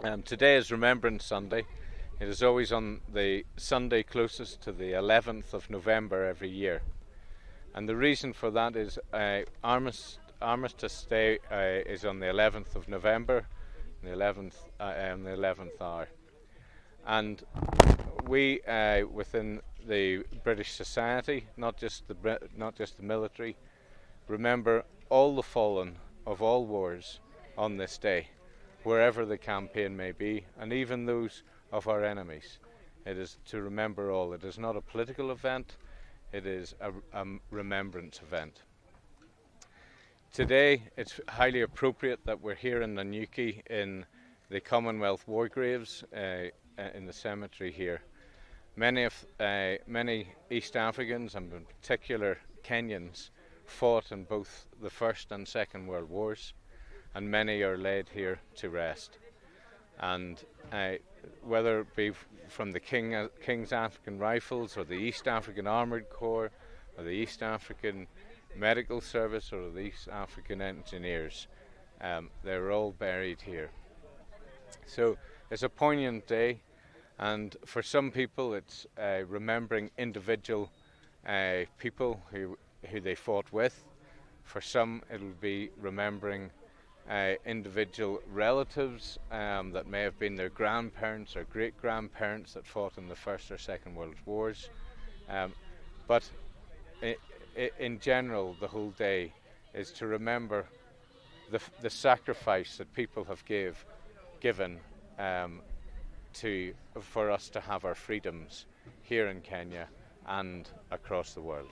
Today is Remembrance Sunday. It is always on the Sunday closest to the 11th of November every year. And the reason for that is Armistice Day is on the 11th of November, the 11th hour. And we, within the British society, not just the military, remember all the fallen of all wars on this day, wherever the campaign may be, and even those of our enemies. It is to remember all. It is not a political event, it is a remembrance event. Today it's highly appropriate that we're here in Nanyuki in the Commonwealth War Graves in the cemetery here. Many East Africans, and in particular Kenyans, fought in both the First and Second World Wars, and many are laid here to rest. And whether it be from the King's African Rifles, or the East African Armoured Corps, or the East African Medical Service, or the East African Engineers, they're all buried here. So it's a poignant day, and for some people it's remembering individual people who they fought with. For some it'll be remembering individual relatives that may have been their grandparents or great-grandparents that fought in the First or Second World Wars. But in general, the whole day is to remember the sacrifice that people have given for us to have our freedoms here in Kenya and across the world.